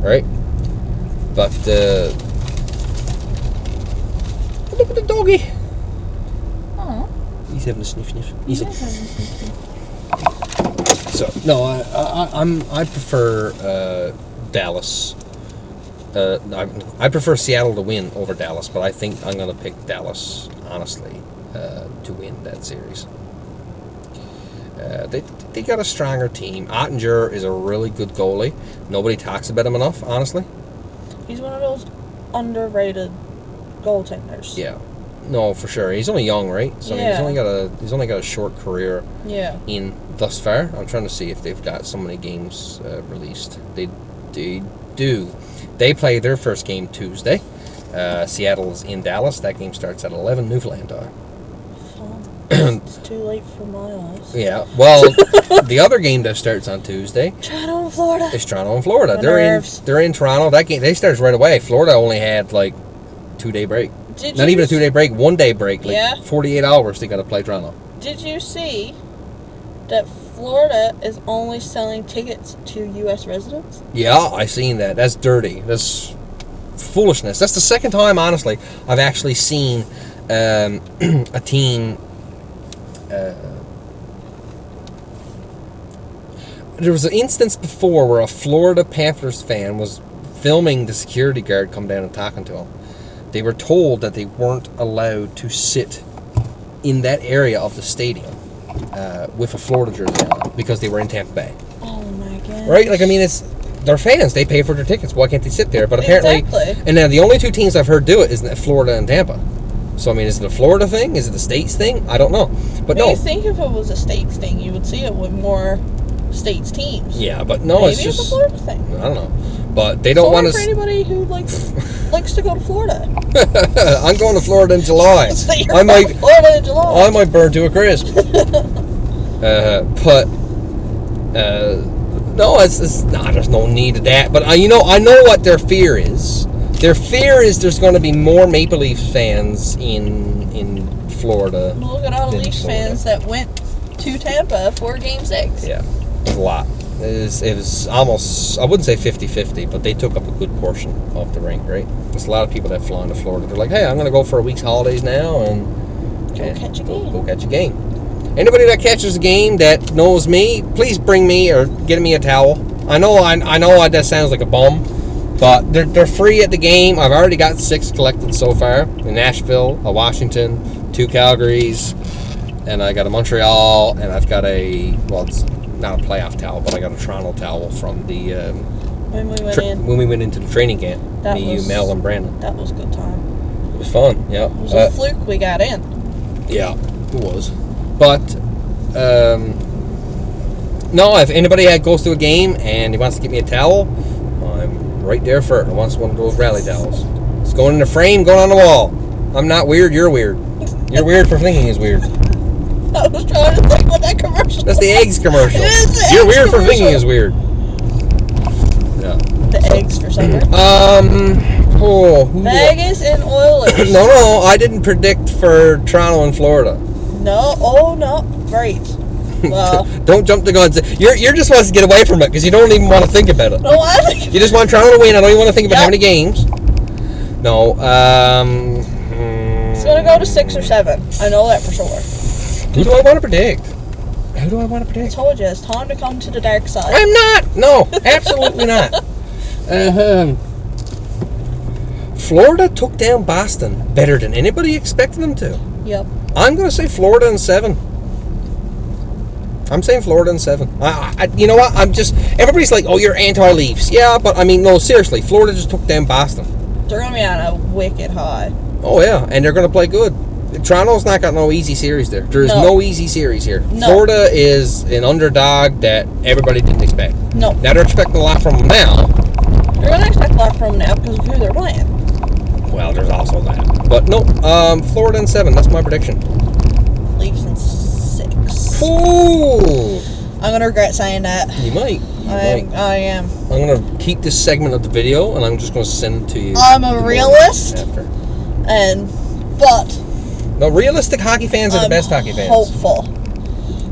S1: Right? But, look at the doggy.
S2: Oh.
S1: He's having a sniff.
S2: Yeah.
S1: So no, I prefer Dallas. I prefer Seattle to win over Dallas, but I think I'm going to pick Dallas honestly to win that series. They got a stronger team. Ottinger is a really good goalie. Nobody talks about him enough, honestly.
S2: He's one of those underrated goaltenders.
S1: Yeah, no, for sure. He's only young, right? So I mean, he's only got a short career.
S2: Yeah.
S1: In thus far, I'm trying to see if they've got so many games released. They do. They play their first game Tuesday. Seattle's in Dallas. That game starts at 11 Newfoundland time.
S2: It's too late for my eyes.
S1: Yeah. Well, the other game that starts on Tuesday.
S2: Toronto and Florida.
S1: It's Toronto and Florida.
S2: My
S1: They're
S2: nerves.
S1: in Toronto. That game they starts right away. Florida only had like 2-day break. Not even a 2-day break, 1-day break. Like 48 hours they got to play Toronto.
S2: Did you see that Florida is only selling tickets to U.S. residents?
S1: Yeah, I seen that. That's dirty. That's foolishness. That's the second time, honestly, I've actually seen a team. There was an instance before where a Florida Panthers fan was filming the security guard come down and talking to him. They were told that they weren't allowed to sit in that area of the stadium with a Florida jersey on because they were in Tampa Bay.
S2: Oh my god!
S1: Right? Like, I mean, they're fans. They pay for their tickets. Why can't they sit there? But apparently,
S2: exactly.
S1: And now the only two teams I've heard do it is Florida and Tampa. So I mean, is it a Florida thing? Is it a States thing? I don't know. But no.
S2: You think if it was a States thing, you would see it with more States teams.
S1: Yeah, but no,
S2: Maybe
S1: it's just
S2: a Florida thing.
S1: I don't know. But they don't want to.
S2: For anybody who likes to go to Florida.
S1: I'm going to Florida in July.
S2: So
S1: I might.
S2: Florida in July.
S1: I might burn to a crisp. No, it's nah, there's no need of that. But I know what their fear is. Their fear is there's going to be more Maple Leafs fans in Florida.
S2: Look at all the Leafs fans that went to Tampa for Game 6.
S1: Yeah, it was a lot. It was almost, I wouldn't say 50-50, but they took up a good portion of the rink, right? There's a lot of people that fly into Florida. They're like, hey, I'm going to go for a week's holidays now and
S2: catch a game.
S1: Go catch a game. Anybody that catches a game that knows me, please bring me or get me a towel. I know that sounds like a bum, but they're free at the game. I've already got 6 collected so far in Nashville, a Washington, 2 Calgarys, and I got a Montreal, and I've got it's not a playoff towel, but I got a Toronto towel from the when we went into the training camp. You, Mel, and Brandon.
S2: That was a good time.
S1: It was fun. Yeah,
S2: it was a fluke we got in.
S1: Yeah, it was. But no, if anybody goes to a game and he wants to get me a towel, I'm right there for it. I want one of those rally towels. It's going in the frame, going on the wall. I'm not weird. You're weird. You're weird for thinking he's weird.
S2: I was trying to think what that commercial.
S1: That's the eggs commercial.
S2: It is the
S1: You're
S2: eggs
S1: weird
S2: commercial.
S1: for thinking is weird. Yeah.
S2: The eggs for supper. Vegas and Oilers.
S1: No, I didn't predict for Toronto and Florida.
S2: No, great. Well,
S1: don't jump the guns. You're just wants to get away from it because you don't even want to think about it.
S2: No, I think
S1: you just want Toronto to win. I don't even want to think about how many games. No.
S2: It's gonna go to 6 or 7. I know that for sure.
S1: Who do I want to predict? I
S2: told you, it's time to come to the dark side.
S1: I'm not. No, absolutely not. Florida took down Boston better than anybody expected them to.
S2: Yep.
S1: I'm going to say Florida in 7. I'm saying Florida in 7. You know what? Everybody's like, oh, you're anti-Leafs. Yeah, but I mean, no, seriously. Florida just took down Boston.
S2: They're going to be on a wicked high.
S1: Oh, yeah, and they're going to play good. Toronto's not got no easy series there. There's no easy series here. No. Florida is an underdog that everybody didn't expect.
S2: No.
S1: Now they're expecting a lot from them now.
S2: They're going to expect a lot from them now because of who they're playing.
S1: Well, there's also that. But no, Florida in 7. That's my prediction.
S2: Leafs in 6.
S1: Ooh.
S2: I'm going to regret saying that.
S1: You might.
S2: I am.
S1: I'm going to keep this segment of the video and I'm just going to send it to you.
S2: I'm a realist. But
S1: no, realistic hockey fans are the best hockey fans.
S2: Hopeful.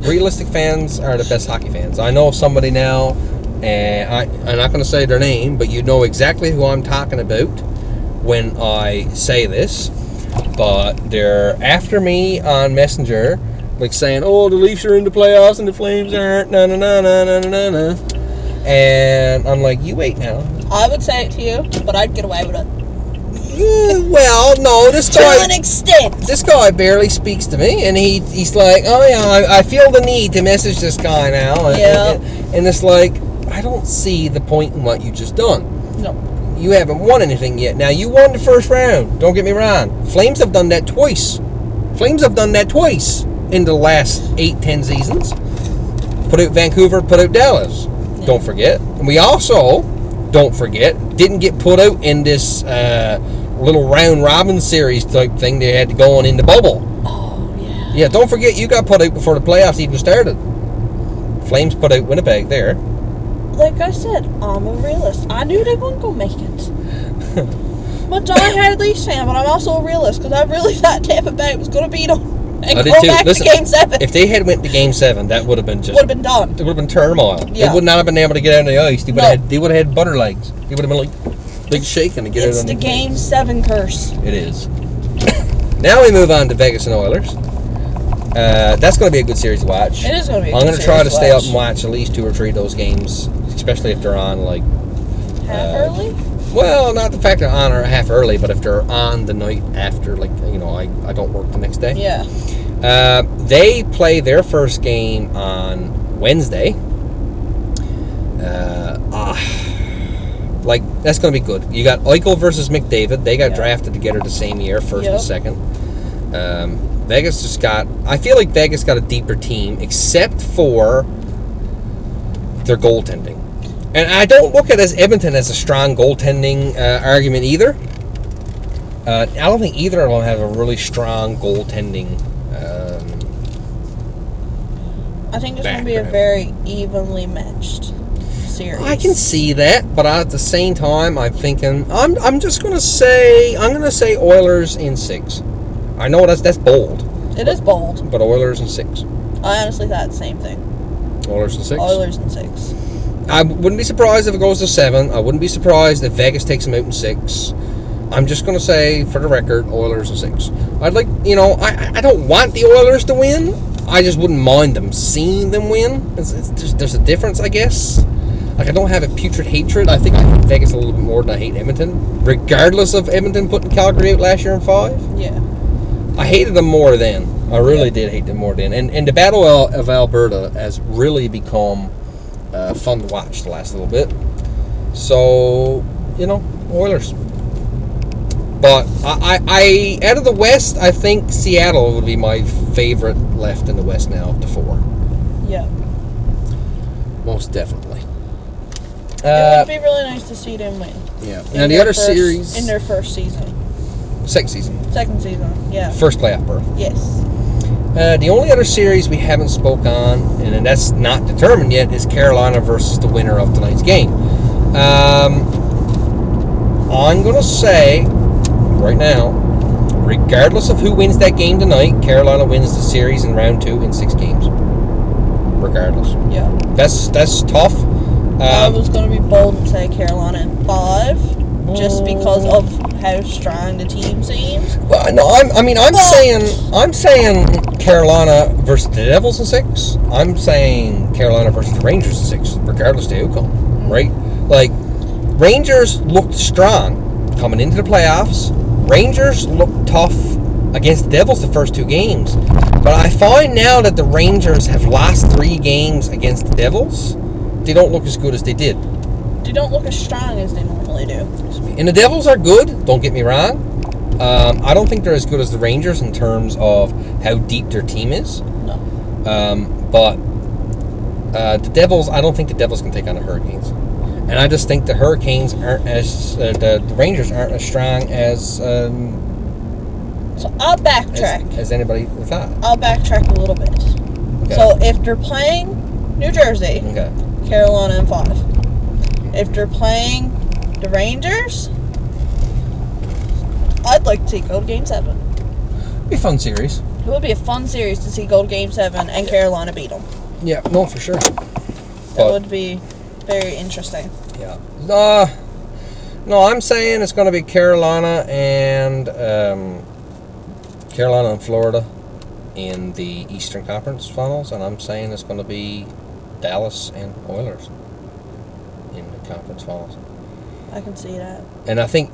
S1: Realistic fans are the best hockey fans. I know somebody now, and I'm not going to say their name, but you know exactly who I'm talking about when I say this. But they're after me on Messenger, like saying, "Oh, the Leafs are in the playoffs and the Flames aren't." Na na na na na na na. And I'm like, you wait now.
S2: I would say it to you, but I'd get away with it.
S1: Well, no, this guy...
S2: To an extent.
S1: This guy barely speaks to me, and he's like, oh, yeah, I feel the need to message this guy now.
S2: Yeah.
S1: And it's like, I don't see the point in what you just done.
S2: No.
S1: You haven't won anything yet. Now, you won the first round. Don't get me wrong. Flames have done that twice. In the last 8-10 seasons. Put out Vancouver, put out Dallas. Yeah. Don't forget. And we also, don't forget, didn't get put out in this... little round robin series type thing they had to go on in the bubble.
S2: Oh, yeah.
S1: Yeah, don't forget you got put out before the playoffs even started. Flames put out Winnipeg there.
S2: Like I said, I'm a realist. I knew they weren't going to make it. I'm a die-hard Leafs fan, but I'm also a realist because I really thought Tampa Bay was going to beat them. And
S1: I did
S2: go
S1: too.
S2: back
S1: Listen,
S2: to Game 7.
S1: if they had went to Game 7, that would have been just...
S2: Would have been done.
S1: It would have been turmoil.
S2: Yeah.
S1: They would not have been able to get out on the ice. They would,
S2: No.
S1: they would have had butter legs. They would have been like big shaking to get
S2: It's
S1: out on
S2: the
S1: the
S2: Game
S1: ice.
S2: 7 curse.
S1: It is. Now we move on to Vegas and Oilers. That's going to be a good series to watch.
S2: It is going to be a
S1: I'm
S2: good
S1: going to try to
S2: series
S1: stay up
S2: watch.
S1: and watch at least 2 or 3 of those games, especially if they're on, like...
S2: Half early?
S1: Well, not the fact they're on or half early, but if they're on the night after, like, you know, I don't work the next day.
S2: Yeah.
S1: They play their first game on Wednesday. Like, that's going to be good. You got Eichel versus McDavid. They got drafted together the same year, first and second. Vegas just got... I feel like Vegas got a deeper team, except for their goaltending. And I don't look at Edmonton as a strong goaltending argument either. I don't think either of them have a really strong goaltending
S2: I think it's going to be a
S1: background.
S2: very evenly matched series.
S1: I can see that, but at the same time, I'm thinking I'm just going to say Oilers in 6. I know that's bold.
S2: It is bold.
S1: But Oilers in 6.
S2: I honestly thought the same thing.
S1: Oilers in 6.
S2: Oilers in 6.
S1: I wouldn't be surprised if it goes to 7. I wouldn't be surprised if Vegas takes them out in 6. I'm just going to say, for the record, Oilers in 6. I'd like, I don't want the Oilers to win. I just wouldn't mind them seeing them win. There's a difference, I guess. Like, I don't have a putrid hatred. I think I hate Vegas a little bit more than I hate Edmonton. Regardless of Edmonton putting Calgary out last year in 5.
S2: Yeah.
S1: I hated them more then. I really did hate them more then. And the Battle of Alberta has really become fun to watch the last little bit. So, Oilers. But I out of the West, I think Seattle would be my favorite left in the West now, up to 4.
S2: Yeah.
S1: Most definitely.
S2: It would be really nice to see them win.
S1: Yeah. Now the other series...
S2: In their first season.
S1: Second season.
S2: Second season, yeah.
S1: First playoff berth.
S2: Yes.
S1: The only other series we haven't spoke on, and that's not determined yet, is Carolina versus the winner of tonight's game. I'm going to say, right now, regardless of who wins that game tonight, Carolina wins the series in round 2 in 6 games. Regardless.
S2: Yeah.
S1: That's tough.
S2: I was going to be bold and say Carolina in 5, just because of how strong the team seems.
S1: Well, no, I'm saying Carolina versus the Devils in 6. I'm saying Carolina versus the Rangers in 6, regardless of the outcome, right? Like, Rangers looked strong coming into the playoffs. Rangers looked tough against the Devils the first 2 games. But I find now that the Rangers have lost 3 games against the Devils, they don't look as good as they did.
S2: They don't look as strong as they normally do.
S1: And the Devils are good, don't get me wrong. I don't think they're as good as the Rangers in terms of how deep their team is.
S2: No.
S1: But the Devils, I don't think the Devils can take on the Hurricanes. And I just think the Hurricanes aren't as... the Rangers aren't as strong as...
S2: So I'll backtrack.
S1: As anybody thought.
S2: I'll backtrack a little bit.
S1: Okay.
S2: So if they're playing New Jersey,
S1: Okay.
S2: Carolina in 5. If they're playing the Rangers, I'd like to see go to Game 7.
S1: It'd be a fun series.
S2: It would be a fun series to see go to Game 7 and Carolina beat them.
S1: Yeah, no, for sure.
S2: That would be very interesting.
S1: Yeah. No, I'm saying it's going to be Carolina and Florida in the Eastern Conference Finals, and I'm saying it's going to be Dallas and Oilers in the Conference Finals.
S2: I can see that.
S1: And I think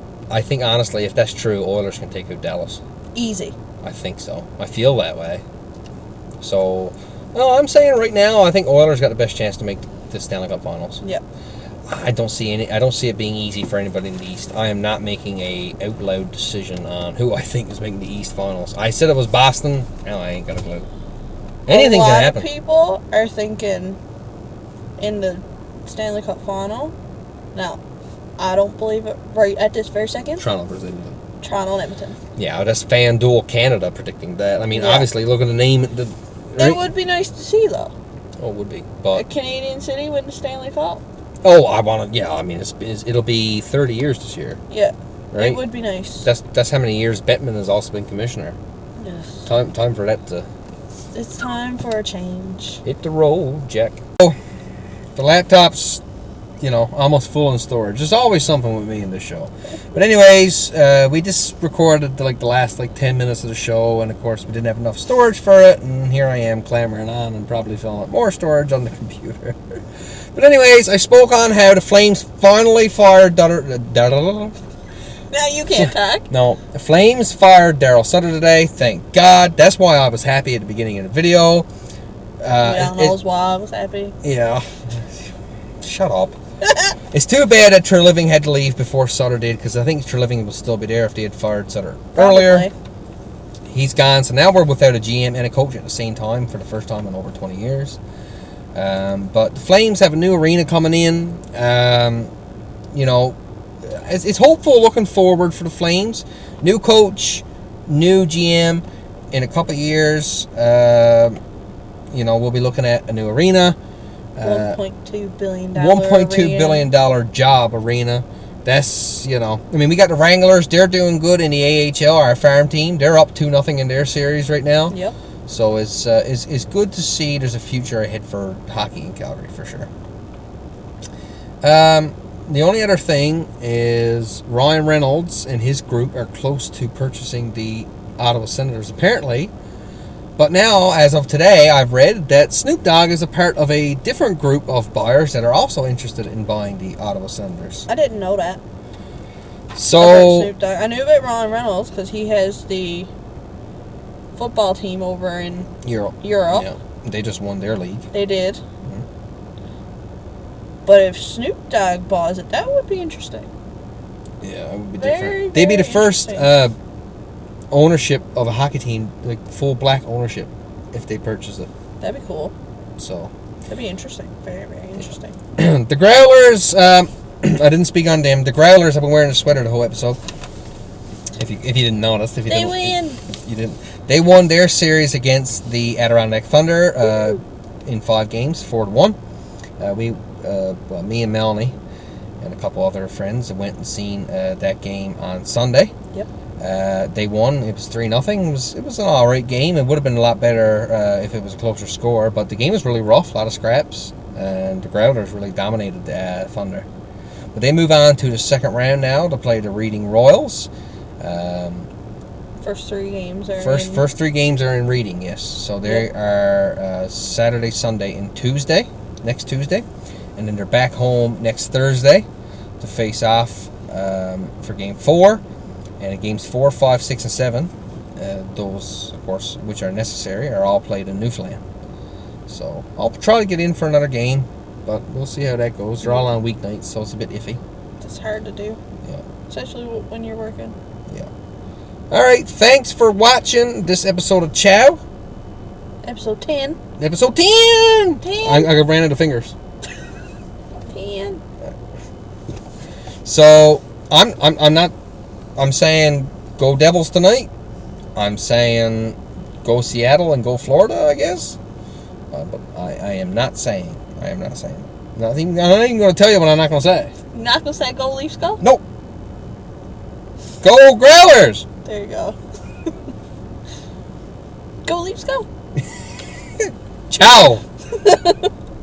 S1: honestly, if that's true, Oilers can take out Dallas.
S2: Easy.
S1: I think so. I feel that way. So, no, I'm saying right now, I think Oilers got the best chance to make the Stanley Cup Finals.
S2: Yep.
S1: I don't see it being easy for anybody in the East. I am not making a out loud decision on who I think is making the East Finals. I said it was Boston. Now I ain't got a clue. Anything can happen.
S2: A lot of people are thinking in the Stanley Cup Final. Now, I don't believe it right at this very second.
S1: Toronto versus Edmonton.
S2: Toronto and Edmonton.
S1: Yeah, that's FanDuel Canada predicting that. I mean,
S2: Yeah.
S1: Obviously, look at the name.
S2: It would be nice to see, though.
S1: Oh, it would be.
S2: A
S1: But
S2: Canadian city win the Stanley Cup.
S1: oh, I want to. Yeah, I mean, it'll be 30 years this year.
S2: Yeah.
S1: Right.
S2: It would be nice.
S1: That's how many years Bettman has also been commissioner.
S2: Yes.
S1: Time for that to
S2: It's time for a change.
S1: hit the road, Jack. So, the laptop's, almost full in storage. There's always something with me in this show. But anyways, we just recorded the last 10 minutes of the show, and of course we didn't have enough storage for it, and here I am clamoring on and probably filling up more storage on the computer. But anyways, I spoke on how the Flames finally fired
S2: Now you can't talk.
S1: No, the Flames fired Daryl Sutter today. Thank God. That's why I was happy at the beginning of the video.
S2: Knows why I was happy.
S1: Yeah. Shut up. It's too bad that Treliving had to leave before Sutter did, because I think Treliving would still be there if they had fired Sutter earlier. He's gone, so now we're without a GM and a coach at the same time for the first time in over 20 years. But the Flames have a new arena coming in. It's hopeful looking forward for the Flames. New coach, new GM. In a couple of years, we'll be looking at a new arena.
S2: $1.2 billion
S1: $1.2 billion job arena. That's, we got the Wranglers. They're doing good in the AHL, our farm team. They're up 2-0 in their series right now.
S2: Yep.
S1: So it's good to see there's a future ahead for hockey in Calgary, for sure. The only other thing is Ryan Reynolds and his group are close to purchasing the Ottawa Senators, apparently. But now, as of today, I've read that Snoop Dogg is a part of a different group of buyers that are also interested in buying the Ottawa Senators.
S2: I didn't know that.
S1: So
S2: Snoop Dogg. I knew about Ryan Reynolds because he has the football team over in
S1: Europe.
S2: Yeah.
S1: They just won their league.
S2: They did. But if Snoop Dogg buys it, that would be interesting.
S1: Yeah, it would be
S2: Very,
S1: different. They'd be the
S2: very
S1: first ownership of a hockey team, full black ownership, if they purchase it.
S2: That'd be cool.
S1: So
S2: That'd be interesting. Very, very interesting.
S1: The Growlers, I didn't speak on them. The Growlers have been wearing a sweater the whole episode. If you didn't notice,
S2: They win.
S1: You didn't. They won their series against the Adirondack Thunder in 5 games, 4-1. Me and Melanie and a couple other friends went and seen that game on Sunday.
S2: Yep.
S1: They won. It was 3-0. It was an alright game. It would have been a lot better if it was a closer score, but the game was really rough, a lot of scraps, and the Growlers really dominated the Thunder. But they move on to the second round now to play the Reading Royals.
S2: First 3 games are
S1: First 3 games are in Reading, yes. So they are Saturday, Sunday, and next Tuesday. And then they're back home next Thursday to face off for Game 4. And in Games 4, 5, 6, and 7, those, of course, which are necessary, are all played in Newfoundland. So I'll try to get in for another game, but we'll see how that goes. They're all on weeknights, so it's a bit iffy.
S2: It's hard to do.
S1: Yeah.
S2: Especially when you're working.
S1: Yeah. All right, thanks for watching this episode of C.H.O.W.
S2: Episode 10.
S1: Episode 10!
S2: 10.
S1: I ran out of fingers.
S2: 10.
S1: So I'm saying go Devils tonight. I'm saying go Seattle and go Florida, I guess. But I am not saying. I'm not even going to tell you what I'm not going to say.
S2: You're not going to say go Leafs go?
S1: Nope. Go Growlers!
S2: There you go. Go Leafs go.
S1: Ciao!